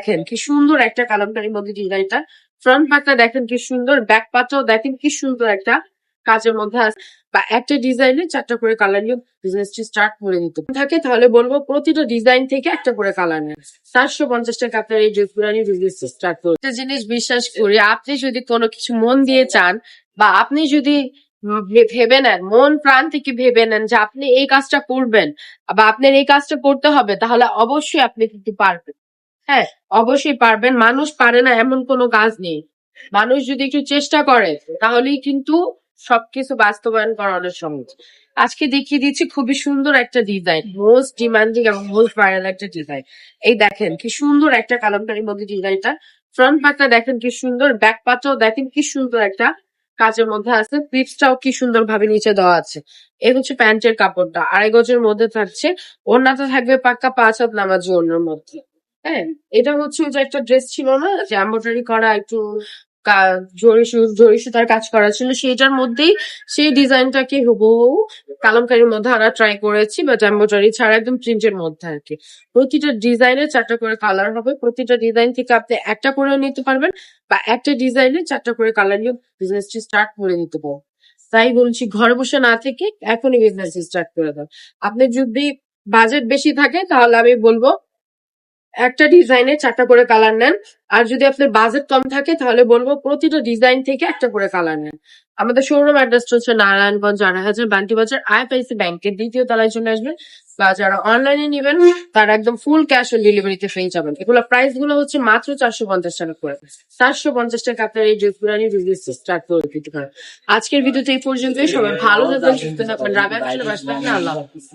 দেখেন কি সুন্দর একটা কালামকারীর মধ্যে ডিজাইনটা। ফ্রন্ট পার্টটা দেখেন কি সুন্দর, ব্যাক পার্টটাও দেখেন কি সুন্দর একটা কাজের মধ্যে আছে। বা একটা ডিজাইনে 4টা করে কালার নিয়ে বিজনেসটি স্টার্ট করে নিতে থাকে, তাহলে বলবো প্রতিটা ডিজাইন থেকে একটা করে কালার নেন। 450 টাকা আপনার এই ড্রেসগুলো নিয়ে বিজনেস স্টার্ট করুন। একটা জিনিস বিশ্বাস করি, আপনি যদি কোনো কিছু মন দিয়ে চান বা আপনি যদি ভেবে নেন, মন প্রাণ থেকে ভেবে নেন যে আপনি এই কাজটা করবেন বা আপনার এই কাজটা করতে হবে, তাহলে অবশ্যই আপনি কিন্তু পারবেন। হ্যাঁ, অবশ্যই পারবেন। মানুষ পারে না এমন কোনো কাজ নেই। মানুষ যদি একটু চেষ্টা করে তাহলেই কিন্তু সবকিছু বাস্তবায়ন করা অনেক সহজ। আজকে দেখিয়ে দিচ্ছি খুবই সুন্দর একটা ডিজাইন, মোস্ট ডিমান্ডিং এবং মোস্ট ভাইরাল একটা ডিজাইন। এই দেখেন কি সুন্দর একটা কালামকারীর মধ্যে ডিজাইনটা। ফ্রন্ট পার্টটা দেখেন কি সুন্দর, ব্যাক পার্টটাও দেখেন কি সুন্দর একটা কাজের মধ্যে আছে। স্লিভসটাও কি সুন্দর ভাবে নিচে দেওয়া আছে। এই হচ্ছে প্যান্টের কাপড়টা, 2.5 গজের মধ্যে থাকছে। ওড়নাটা থাকবে পাক্কা 5 হাত নামাজি ওড়নার মধ্যে। হ্যাঁ, এটা হচ্ছে ওই যে একটা ড্রেস ছিল না যে এমব্রয়ডারি করা, একটু জরি সুতার কাজ করা ছিল, সেটার মধ্যেই সেই ডিজাইনটাকে হুবহু কালামকারীর মধ্যে আনা ট্রাই করেছি, বাট এমব্রয়ডারি ছাড়া একদম প্রিন্টের মধ্যে আর কি। প্রতিটা ডিজাইনে 4টা করে কালার হবে। প্রতিটা ডিজাইন থেকে আপনি একটা করে নিতে পারবেন বা একটা ডিজাইনে 4টা করে কালার নিয়ে বিজনেসটি স্টার্ট করে নিতে পারবেন। তাই বলছি, ঘরে বসে না থেকে এখনই বিজনেস স্টার্ট করে দাও। আপনি যদি বাজেট বেশি থাকে তাহলে আমি বলবো একটা ডিজাইনে 4টা করে কালার নেন। আর যদি আপনার বাজেট কম থাকে তাহলে বলবো প্রতিটা ডিজাইন থেকে একটা করে কালার নেন। আমাদের শোরুম অ্যাড্রেসটা হচ্ছে নারায়ণগঞ্জ 4,000 বান্টি বাজার, আইএফআইসি ব্যাংকের 2য় তলায় চলে আসবেন। বা যারা অনলাইনে নেবেন তারা একদম ফুল ক্যাশ অন ডেলিভারিতে পেয়ে যাবেন। এগুলো প্রাইস গুলো হচ্ছে মাত্র 450 টাকা করে। 450 টাকা আপনার এই ড্রেসগুলো নিয়ে বিজনেস স্টার্ট করে দিতে পারেন। আজকের ভিডিওতে এই পর্যন্তই। সবাই ভালো থাকবেন, সুস্থ থাকবেন। রাবেয়া আল্লাহ হাফিজ।